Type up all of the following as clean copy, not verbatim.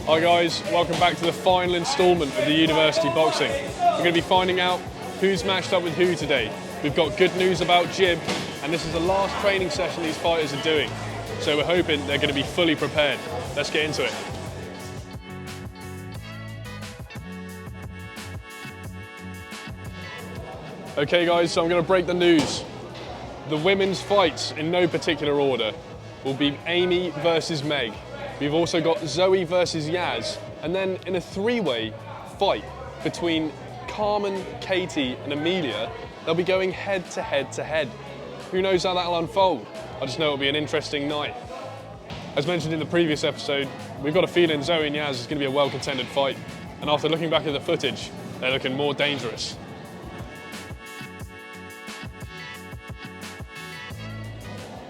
Hi guys, welcome back to the final instalment of the University Boxing. We're going to be finding out who's matched up with who today. We've got good news about Gib, and this is the last training session these fighters are doing. So we're hoping they're going to be fully prepared. Let's get into it. Okay guys, so I'm going to break the news. The women's fights, in no particular order, will be Amy versus Meg. We've also got Zoe versus Yaz, and then in a three-way fight between Carmen, Katie and Amelia, they'll be going head to head to head. Who knows how that'll unfold? I just know it'll be an interesting night. As mentioned in the previous episode, we've got a feeling Zoe and Yaz is going to be a well-contended fight, and after looking back at the footage, they're looking more dangerous.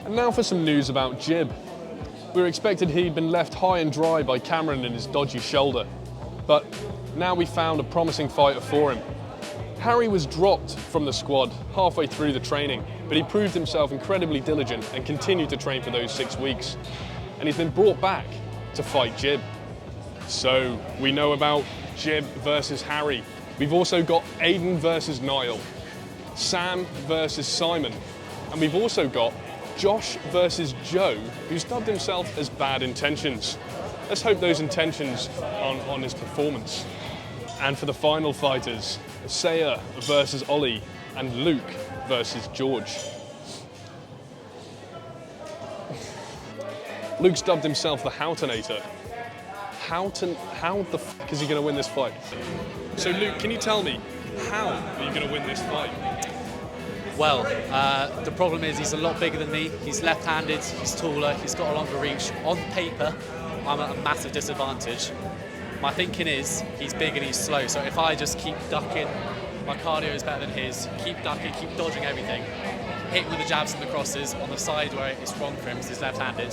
And now for some news about Gib. We were expected he'd been left high and dry by Cameron and his dodgy shoulder, but now we found a promising fighter for him. Harry was dropped from the squad halfway through the training, but he proved himself incredibly diligent and continued to train for those 6 weeks. And he's been brought back to fight Gib. So we know about Gib versus Harry. We've also got Aiden versus Niall, Sam versus Simon, and we've also got Josh versus Joe, who's dubbed himself as Bad Intentions. Let's hope those intentions aren't on his performance. And for the final fighters, Saya versus Ollie and Luke versus George. Luke's dubbed himself the Houghtonator. How the f*** is he going to win this fight? So Luke, can you tell me, how are you going to win this fight? Well, the problem is he's a lot bigger than me. He's left-handed, he's taller, he's got a longer reach. On paper, I'm at a massive disadvantage. My thinking is he's big and he's slow, so if I just keep ducking, my cardio is better than his, keep ducking, keep dodging everything, hit with the jabs and the crosses on the side where it's wrong for him because he's left-handed.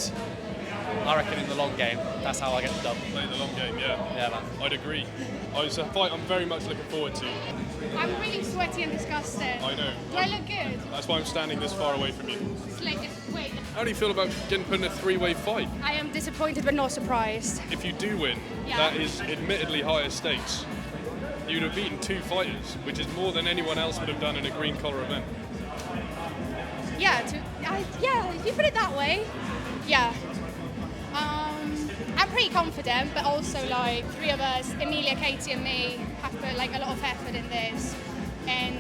I reckon in the long game, that's how I get the dub. Play the long game, yeah. Yeah, man. I'd agree. It's a fight I'm very much looking forward to. I'm really sweaty and disgusted. I know. Do I look good? That's why I'm standing this far away from you. It's like, wait. How do you feel about getting put in a three-way fight? I am disappointed but not surprised. If you do win, Yeah. that is admittedly higher stakes. You'd have beaten 2 fighters, which is more than anyone else would have done in a green collar event. Yeah, if you put it that way, yeah. I'm pretty confident, but also like 3 of us, Amelia, Katie and me, have put like a lot of effort in this. And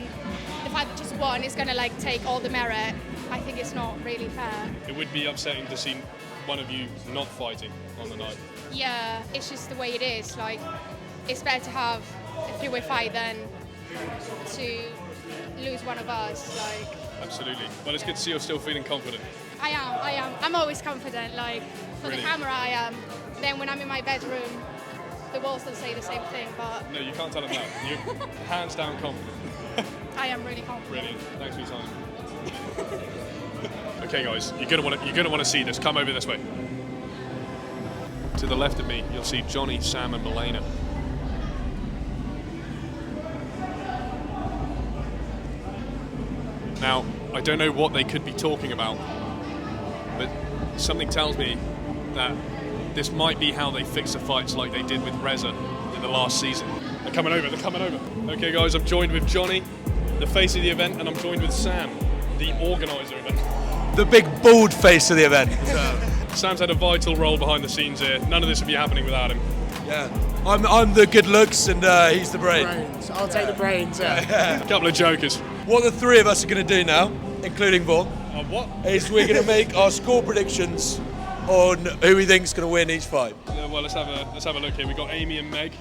the fact that just one is gonna like take all the merit, I think it's not really fair. It would be upsetting to see one of you not fighting on the night. Yeah, it's just the way it is. Like, it's better to have a 3-way fight than to lose one of us. Like, Absolutely. Well, it's good to see you're still feeling confident. I am. I'm always confident. Like, for Really? the camera, I am. Then when I'm in my bedroom, the walls don't say the same thing, but No, you can't tell them that. You're hands down confident. I am really confident. Brilliant. Thanks for your time. Okay, guys, you're gonna want to see this. Come over this way. To the left of me, you'll see Johnny, Sam, and Milena. Now, I don't know what they could be talking about, but something tells me that this might be how they fix the fights like they did with Reza in the last season. They're coming over. Okay, guys, I'm joined with Johnny, the face of the event, and I'm joined with Sam, the organiser event. The big bald face of the event. Sam's had a vital role behind the scenes here. None of this would be happening without him. Yeah, I'm the good looks and he's the brain. Brains. I'll take the brains, yeah. A couple of jokers. What the 3 of us are going to do now, including Vaughan, What? is we're going to make our score predictions on who we think's going to win each fight. Yeah, well, let's have a look here. We've got Amy and Meg.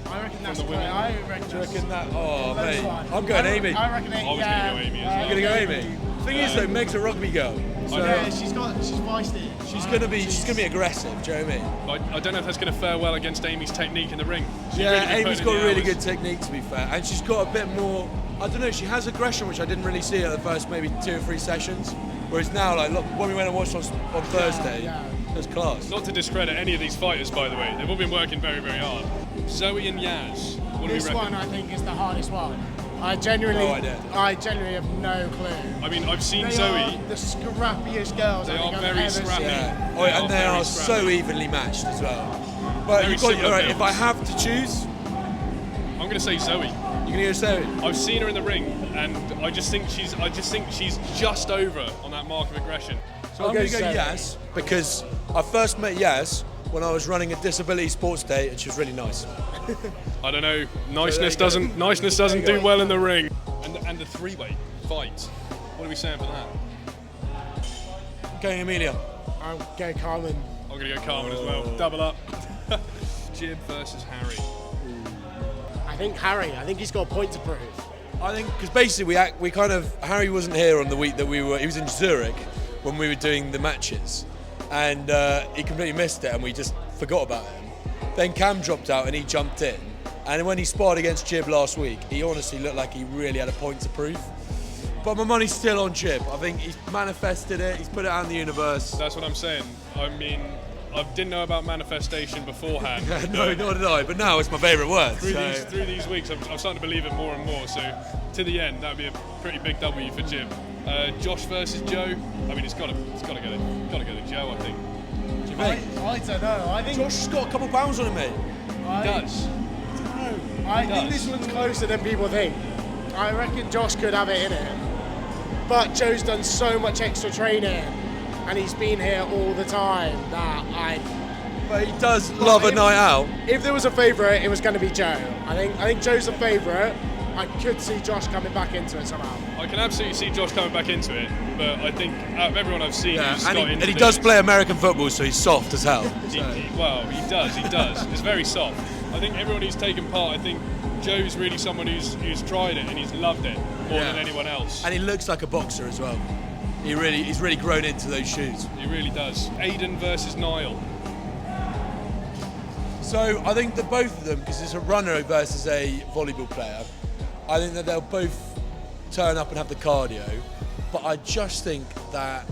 I reckon that's the the women. I reckon Do you reckon that? Oh, that's mate, fine. I'm going Amy. I reckon I was gonna go Amy as well. You're going to go Amy. Thing is though, Meg's a rugby girl, so Yeah, she's feisty. she's going to be aggressive. Do you know what I mean? I don't know if that's going to fare well against Amy's technique in the ring. She's Yeah, really been Amy's putting in got the really hours. good technique, to be fair, and she's got a bit more. I don't know. She has aggression, which I didn't really see at the first maybe 2 or 3 sessions. Whereas now, like, look, when we went and watched on Thursday, it was class. Not to discredit any of these fighters, by the way. They've all been working very, very hard. Zoe and Yaz. What do we This reckon? one I think is the hardest one. I genuinely have no clue. I mean, I've seen They Zoe. are the scrappiest girls They I think are I've very ever scrappy. seen. Yeah. They and are they very are scrappy. so evenly matched as well. But Very you've got, similar all right, if I builds. have to choose, I'm going to say Zoe. you're going to go Zoe. I've seen her in the ring, and I just think she's just over on that mark of aggression. So I'm going to go Yas, because I first met Yas when I was running a disability sports day, and she was really nice. I don't know. Niceness doesn't do well in the ring. And the three-way fight. What are we saying for that? Going Amelia. I'll go Carmen. I'm going to go Carmen as well. Double up. Gib versus Harry. I think Harry. I think he's got a point to prove. I think, because basically Harry wasn't here on the week that he was in Zurich when we were doing the matches, and he completely missed it and we just forgot about him. Then Cam dropped out and he jumped in, and when he sparred against Gib last week, he honestly looked like he really had a point to prove. But my money's still on Gib. I think he's manifested it, he's put it out in the universe. That's what I'm saying. I mean, I didn't know about manifestation beforehand. No, nor did I, but now it's my favourite word. Through these weeks, I'm starting to believe it more and more. So to the end, that would be a pretty big W for Gib. Josh versus Joe. I mean, it's got to go to Joe, I think. Do you think? I don't know. I think Josh has got a couple pounds on him, mate. He does. I think this one's closer than people think. I reckon Josh could have it in it. But Joe's done so much extra training and he's been here all the time But he does love a night out. If there was a favourite, it was going to be Joe. I think Joe's a favourite. I could see Josh coming back into it somehow. I can absolutely see Josh coming back into it, but I think out of everyone I've seen who's got into and he this, does play American football, so he's soft as hell. He does. It's very soft. I think everyone who's taken part, I think Joe's really someone who's tried it and he's loved it more than anyone else. And he looks like a boxer as well. He's really grown into those shoes. He really does. Aiden versus Niall. So I think that both of them, because it's a runner versus a volleyball player, I think that they'll both turn up and have the cardio. But I just think that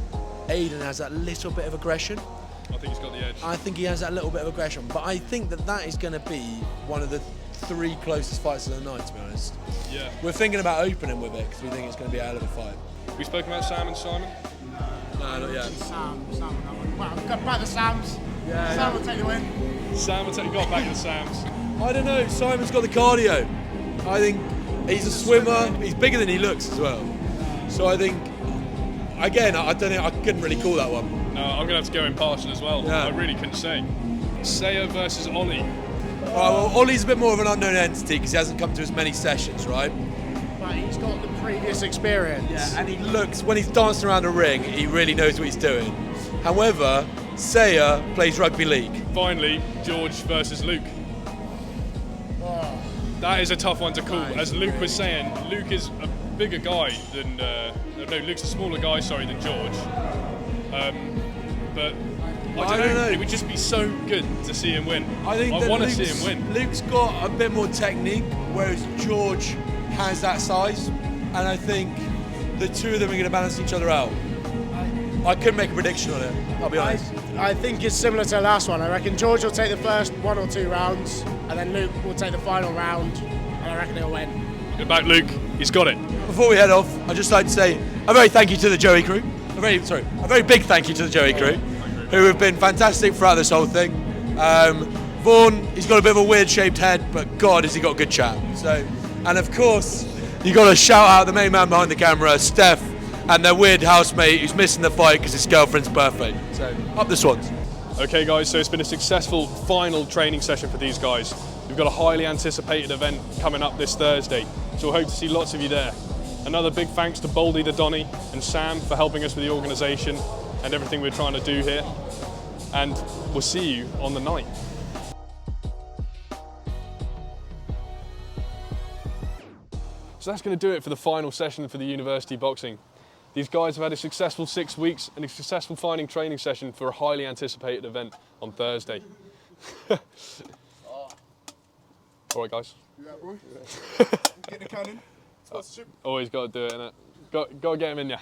Aiden has that little bit of aggression. I think he's got the edge. I think he has that little bit of aggression. But I think that is going to be one of the three closest fights of the night, to be honest. Yeah. We're thinking about opening with it because we think it's going to be a hell of a fight. We spoken about Sam and Simon. No, not yet. Sam, that one. Well, I've got back the Sams. Sam will take the win. Sam will take got back to the Sams. I don't know. Simon's got the cardio. I think he's a swimmer. He's bigger than he looks as well. So I think, again, I don't know. I couldn't really call that one. No, I'm going to have to go impartial as well. Yeah. I really couldn't say. Saya versus Ollie. Well, Ollie's a bit more of an unknown entity because he hasn't come to as many sessions, right? But he's got the previous experience. Yeah, and he looks, when he's dancing around a ring, he really knows what he's doing. However, Saya plays rugby league. Finally, George versus Luke. That is a tough one to call. As Luke was saying, Luke is a bigger guy than... no, Luke's a smaller guy, than George. But I don't know. It would just be so good to see him win. I want to see him win. Luke's got a bit more technique, whereas George has that size. And I think the two of them are going to balance each other out. I couldn't make a prediction on it, I'll be honest. I think it's similar to the last one. I reckon George will take the first 1 or 2 rounds, and then Luke will take the final round, and I reckon he'll win. Good back, Luke. He's got it. Before we head off, I'd just like to say a very thank you to the Joey crew. A very big thank you to the Joey crew, who have been fantastic throughout this whole thing. Vaughan, he's got a bit of a weird shaped head, but God, has he got good chat. So, and of course, you got to shout out the main man behind the camera, Steph, and their weird housemate who's missing the fight because his girlfriend's birthday. So, up the Swans. Okay guys, so it's been a successful final training session for these guys. We've got a highly anticipated event coming up this Thursday, so we'll hope to see lots of you there. Another big thanks to Baldy the Donny and Sam for helping us with the organisation and everything we're trying to do here. And we'll see you on the night. So that's going to do it for the final session for the University Boxing. These guys have had a successful 6 weeks and a successful final training session for a highly anticipated event on Thursday. All right, guys. You out, Roy? Get the cannon. Always got to do it, innit? Got to get him in ya.